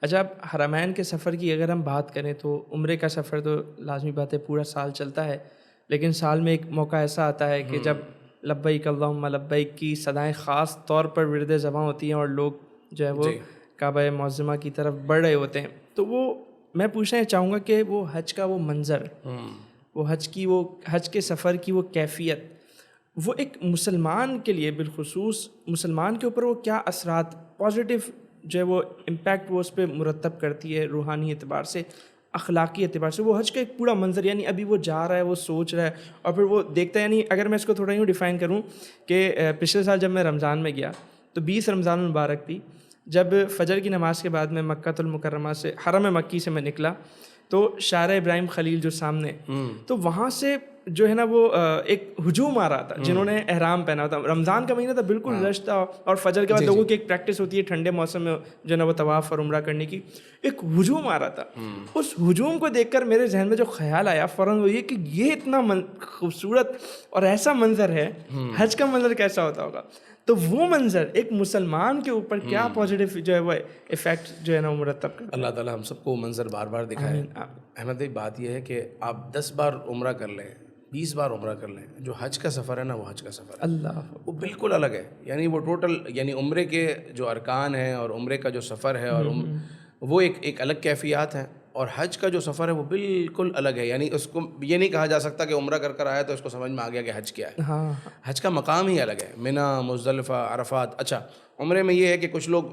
اچھا، اب حرمین کے سفر کی اگر ہم بات کریں تو عمرے کا سفر تو لازمی بات ہے پورا سال چلتا ہے، لیکن سال میں ایک موقع ایسا آتا ہے کہ جب لبیک اللہم لبیک کی صدائیں خاص طور پر ورد زباں ہوتی ہیں اور لوگ جو ہے وہ جی کعبہ معظمہ کی طرف بڑھ رہے ہوتے ہیں، تو وہ میں پوچھنا چاہوں گا کہ وہ حج کا وہ منظر، وہ حج کے سفر کی وہ کیفیت، وہ ایک مسلمان کے لیے بالخصوص مسلمان کے اوپر وہ کیا اثرات پازیٹیو جو ہے وہ امپیکٹ وہ اس پہ مرتب کرتی ہے روحانی اعتبار سے، اخلاقی اعتبار سے، وہ حج کا ایک پورا منظر، یعنی ابھی وہ جا رہا ہے، وہ سوچ رہا ہے اور پھر وہ دیکھتا ہے. یعنی اگر میں اس کو تھوڑا یوں ڈیفائن کروں کہ پچھلے سال جب میں رمضان میں گیا تو 20 رمضان المبارک تھی، جب فجر کی نماز کے بعد میں مکہ المکرمہ سے حرم مکی سے میں نکلا تو شارع ابراہیم خلیل جو سامنے، تو وہاں سے جو ہے نا وہ ایک ہجوم آ رہا تھا جنہوں نے احرام پہنا تھا. رمضان کا مہینہ تھا، بالکل رش تھا، اور فجر کے بعد لوگوں کی ایک پریکٹس ہوتی ہے ٹھنڈے موسم میں جو ہے نا وہ طواف اور عمرہ کرنے کی، ایک ہجوم آ رہا تھا. اس ہجوم کو دیکھ کر میرے ذہن میں جو خیال آیا فوراً وہ یہ کہ یہ اتنا خوبصورت اور ایسا منظر ہے، حج کا منظر کیسا ہوتا ہوگا. تو وہ منظر ایک مسلمان کے اوپر کیا پازیٹیو جو ہے وہ افیکٹ جو ہے نا وہ مرتب کرتا ہے. اللہ تعالیٰ ہم سب کو منظر بار بار دکھائے. احمد بھائی بات یہ ہے کہ آپ 10 بار عمرہ کر لیں، 20 بار عمرہ کر لیں، جو حج کا سفر ہے نا وہ حج کا سفر ہے، اللہ وہ بالکل الگ ہے. یعنی وہ ٹوٹل، یعنی عمرے کے جو ارکان ہیں اور عمرے کا جو سفر ہے اور وہ ایک الگ کیفیات ہیں، اور حج کا جو سفر ہے وہ بالکل الگ ہے. یعنی اس کو یہ نہیں کہا جا سکتا کہ عمرہ کر آیا تو اس کو سمجھ میں آ گیا کہ حج کیا ہے. ہاں حج کا مقام ہی الگ ہے، منی، مزدلفہ، عرفات. اچھا، عمرے میں یہ ہے کہ کچھ لوگ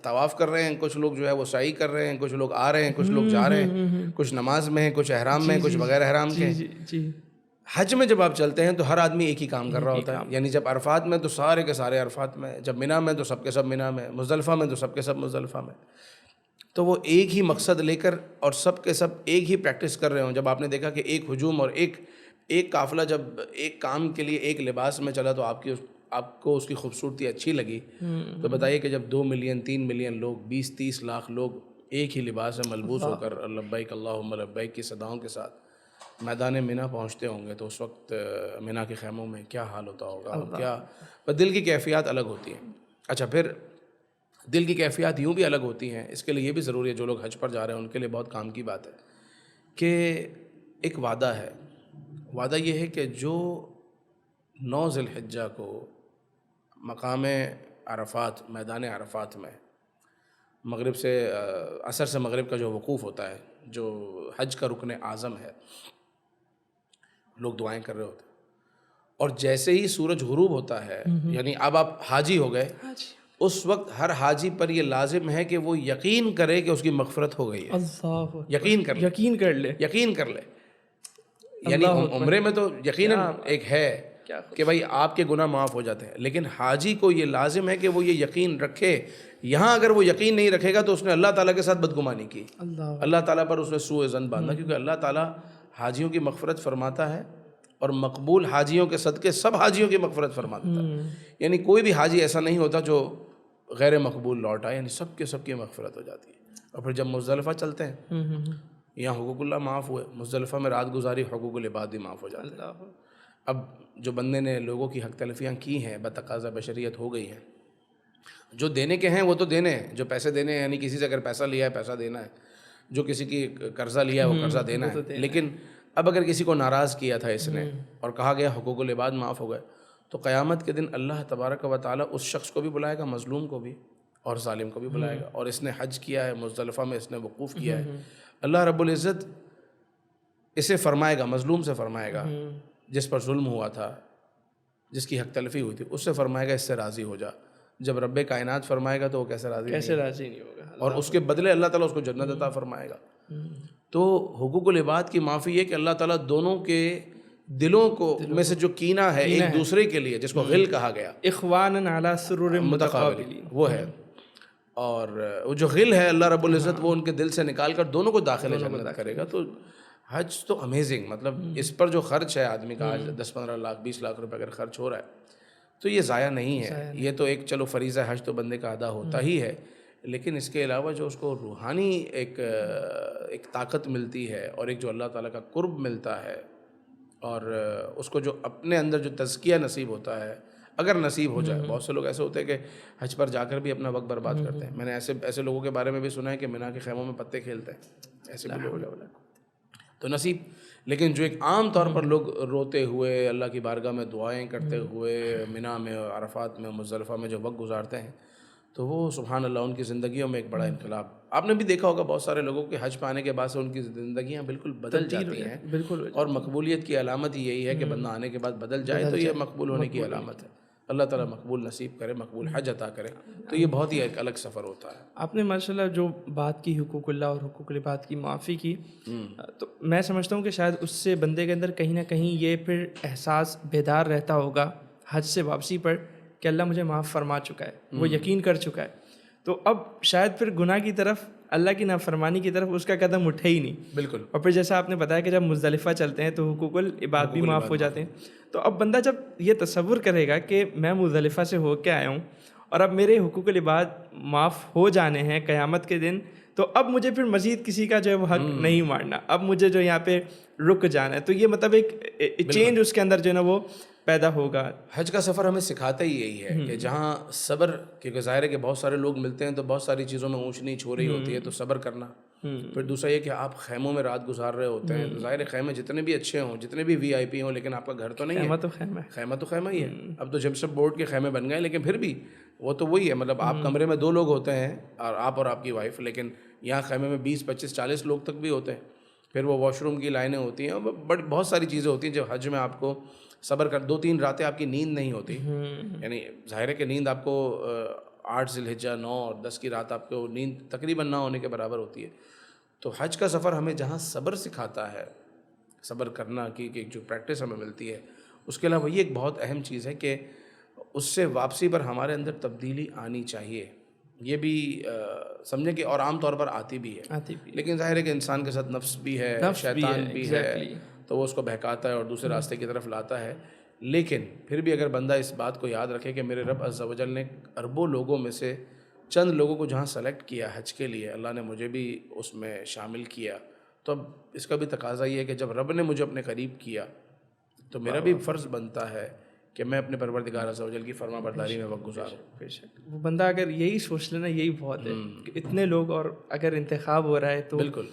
طواف کر رہے ہیں، کچھ لوگ جو ہے وہ سعی کر رہے ہیں، کچھ لوگ آ رہے ہیں، کچھ لوگ جا رہے ہیں، کچھ نماز میں ہیں، کچھ احرام میں ہیں، کچھ بغیر احرام کے ہیں. جی جی حج میں جب آپ چلتے ہیں تو ہر آدمی ایک ہی کام کر رہا ہوتا ہے. یعنی جب عرفات میں تو سارے کے سارے عرفات میں، جب منی میں تو سب کے سب منی میں، مزدلفہ میں تو سب کے سب مزدلفہ میں. تو وہ ایک ہی مقصد لے کر اور سب کے سب ایک ہی پریکٹس کر رہے ہوں. جب آپ نے دیکھا کہ ایک ہجوم اور ایک قافلہ جب ایک کام کے لیے ایک لباس میں چلا تو آپ کو اس کی خوبصورتی اچھی لگی، تو بتائیے کہ جب 2 ملین 3 ملین لوگ، 20-30 لاکھ لوگ ایک ہی لباس میں ملبوس ہو کر لبیک اللہم لبیک کی صداؤں کے ساتھ میدان منی پہنچتے ہوں گے تو اس وقت منی کے خیموں میں کیا حال ہوتا ہوگا، اور کیا دل کی کیفیات الگ ہوتی ہیں. اچھا، پھر دل کی کیفیات یوں بھی الگ ہوتی ہیں. اس کے لیے یہ بھی ضروری ہے، جو لوگ حج پر جا رہے ہیں ان کے لیے بہت کام کی بات ہے کہ ایک وعدہ ہے. وعدہ یہ ہے کہ جو 9 ذی الحجہ کو مقام عرفات، میدان عرفات میں مغرب سے عصر سے مغرب کا جو وقوف ہوتا ہے، جو حج کا رکن اعظم ہے، لوگ دعائیں کر رہے ہوتے ہیں، اور جیسے ہی سورج غروب ہوتا ہے، یعنی اب آپ حاجی ہو گئے، اس وقت ہر حاجی پر یہ لازم ہے کہ وہ یقین کرے کہ اس کی مغفرت ہو گئی ہے. اللہ یقین کر لے. یعنی عمرے میں تو یقیناً ایک ہے کہ بھائی آپ کے گناہ معاف ہو جاتے ہیں، لیکن حاجی کو یہ لازم ہے کہ وہ یہ یقین رکھے. یہاں اگر وہ یقین نہیں رکھے گا تو اس نے اللہ تعالیٰ کے ساتھ بدگمانی کی، اللہ تعالیٰ پر اس نے سوء ظن باندھا، کیونکہ اللہ تعالیٰ حاجیوں کی مغفرت فرماتا ہے اور مقبول حاجیوں کے صدقے سب حاجیوں کی مغفرت فرماتا ہے. یعنی کوئی بھی حاجی ایسا نہیں ہوتا جو غیر مقبول لوٹ آئے، یعنی سب کی مغفرت ہو جاتی ہے. اور پھر جب مزدلفہ چلتے ہیں، یہاں حقوق اللہ معاف ہوئے، مزدلفہ میں رات گزاری حقوق العباد بھی معاف ہو جاتے ہیں. اب جو بندے نے لوگوں کی حق تلفیاں کی ہیں بتقاضا بشریت ہو گئی ہیں، جو دینے کے ہیں وہ تو دینے ہیں، جو پیسے دینے ہیں، یعنی کسی سے اگر پیسہ لیا ہے پیسہ دینا ہے، جو کسی کی قرضہ لیا ہے وہ قرضہ دینا ہے. لیکن اب اگر کسی کو ناراض کیا تھا اس نے اور کہا گیا حقوق العباد معاف ہو گئے، تو قیامت کے دن اللہ تبارک و تعالیٰ اس شخص کو بھی بلائے گا، مظلوم کو بھی اور ظالم کو بھی بلائے گا. اور اس نے حج کیا ہے، مزدلفہ میں اس نے وقوف کیا ہے، اللہ رب العزت اسے فرمائے گا، مظلوم سے فرمائے گا، جس پر ظلم ہوا تھا، جس کی حق تلفی ہوئی تھی، اس سے فرمائے گا اس سے راضی ہو جا. جب رب کائنات فرمائے گا تو وہ کیسے راضی نہیں ہوگا، اور اس کے بدلے اللہ تعالیٰ اس کو جنت عطا فرمائے گا. تو حقوق العباد کی معافی یہ کہ اللہ تعالیٰ دونوں کے دلوں کو میں سے جو کینہ ہے ایک دوسرے کے لیے، جس کو غل کہا گیا، اخوانا علی سرر متقابلین، وہ ہے. اور وہ جو غل ہے اللہ رب العزت وہ ان کے دل سے نکال کر دونوں کو داخل جنت کرے گا. تو حج تو امیزنگ، مطلب اس پر جو خرچ ہے آدمی کا، آج 10-15 لاکھ 20 لاکھ روپے اگر خرچ ہو رہا ہے تو یہ ضائع نہیں ہے. یہ تو ایک چلو فریضہ حج تو بندے کا ادا ہوتا ہی ہے، لیکن اس کے علاوہ جو اس کو روحانی ایک طاقت ملتی ہے اور ایک جو اللہ تعالیٰ کا قرب ملتا ہے، اور اس کو جو اپنے اندر جو تزکیہ نصیب ہوتا ہے، اگر نصیب ہو جائے. بہت سے لوگ ایسے ہوتے ہیں کہ حج پر جا کر بھی اپنا وقت برباد کرتے ہیں. میں نے ایسے لوگوں کے بارے میں بھی سنا ہے کہ مینا کے خیموں میں پتے کھیلتے ہیں, ایسے بھی لوگ. تو نصیب. لیکن جو ایک عام طور پر لوگ روتے ہوئے اللہ کی بارگاہ میں دعائیں کرتے ہوئے مینا میں, عرفات میں, مزدلفہ میں جو وقت گزارتے ہیں, تو وہ سبحان اللہ ان کی زندگیوں میں ایک بڑا انقلاب. آپ نے بھی دیکھا ہوگا بہت سارے لوگوں کے حج پہ آنے کے بعد سے ان کی زندگیاں بالکل بدل جاتی ہیں. بالکل. اور مقبولیت کی علامت ہی یہی ہے کہ بندہ آنے کے بعد بدل جائے, تو یہ مقبول ہونے کی علامت ہے. اللہ تعالیٰ مقبول نصیب کرے, مقبول حج عطا کرے. تو یہ بہت ہی ایک الگ سفر ہوتا ہے. آپ نے ماشاء اللہ جو بات کی حقوق اللہ اور حقوق العباد کی معافی کی, تو میں سمجھتا ہوں کہ شاید اس سے بندے کے اندر کہیں نہ کہیں یہ پھر احساس بیدار رہتا ہوگا حج سے واپسی پر کہ اللہ مجھے معاف فرما چکا ہے, وہ یقین کر چکا ہے. تو اب شاید پھر گناہ کی طرف, اللہ کی نافرمانی کی طرف اس کا قدم اٹھے ہی نہیں. بالکل. اور پھر جیسا آپ نے بتایا کہ جب مزدلفہ چلتے ہیں تو حقوق العباد بھی معاف ہو جاتے ہیں. تو اب بندہ جب یہ تصور کرے گا کہ میں مزدلفہ سے ہو کے آیا ہوں اور اب میرے حقوق العباد معاف ہو جانے ہیں قیامت کے دن, تو اب مجھے پھر مزید کسی کا جو ہے وہ حق نہیں مارنا, اب مجھے جو یہاں پہ رک جانا ہے. تو یہ مطلب ایک چینج اس کے اندر جو ہے نا وہ پیدا ہوگا. حج کا سفر ہمیں سکھاتا ہی یہی ہے کہ جہاں صبر, کیونکہ ظاہر ہے کہ بہت سارے لوگ ملتے ہیں تو بہت ساری چیزوں میں اونچ نیچ ہو رہی ہوتی ہے, تو صبر کرنا. پھر دوسرا یہ کہ آپ خیموں میں رات گزار رہے ہوتے ہیں, تو ظاہر ہے خیمے جتنے بھی اچھے ہوں, جتنے بھی وی آئی پی ہوں, لیکن آپ کا گھر تو نہیں ہے. خیمہ تو خیمہ ہی ہے. اب تو جمشید بورڈ کے خیمے بن گئے, لیکن پھر بھی وہ تو وہی ہے. مطلب آپ کمرے میں 2 لوگ ہوتے ہیں, اور آپ کی وائف, لیکن یہاں خیمے میں 20, 25, 40 لوگ تک بھی ہوتے ہیں. پھر وہ واش روم کی لائنیں ہوتی ہیں, بہت ساری چیزیں ہوتی ہیں. جو حج میں آپ کو صبر کر 2-3 راتیں آپ کی نیند نہیں ہوتی, یعنی ظاہر ہے کہ نیند آپ کو 8 ذی الحجہ 9 اور 10 کی رات آپ کو نیند تقریباً نہ ہونے کے برابر ہوتی ہے. تو حج کا سفر ہمیں جہاں صبر سکھاتا ہے, صبر کرنا کی جو پریکٹس ہمیں ملتی ہے, اس کے علاوہ یہ ایک بہت اہم چیز ہے کہ اس سے واپسی پر ہمارے اندر تبدیلی آنی چاہیے. یہ بھی سمجھیں کہ, اور عام طور پر آتی بھی ہے, لیکن ظاہر ہے کہ انسان کے ساتھ نفس بھی ہے, شیطان بھی ہے, تو وہ اس کو بہکاتا ہے اور دوسرے راستے کی طرف لاتا ہے. لیکن پھر بھی اگر بندہ اس بات کو یاد رکھے کہ میرے رب عز و جل نے اربوں لوگوں میں سے چند لوگوں کو جہاں سلیکٹ کیا حج کے لیے, اللہ نے مجھے بھی اس میں شامل کیا, تو اب اس کا بھی تقاضا یہ ہے کہ جب رب نے مجھے اپنے قریب کیا تو میرا بھی فرض بنتا ہے کہ میں اپنے پروردگار عز و جل کی فرما برداری میں وقت گزاروں. بے شک وہ بندہ اگر یہی سوچ لینا یہی بہت ہے کہ اتنے لوگ اور اگر انتخاب ہو رہا ہے تو بالکل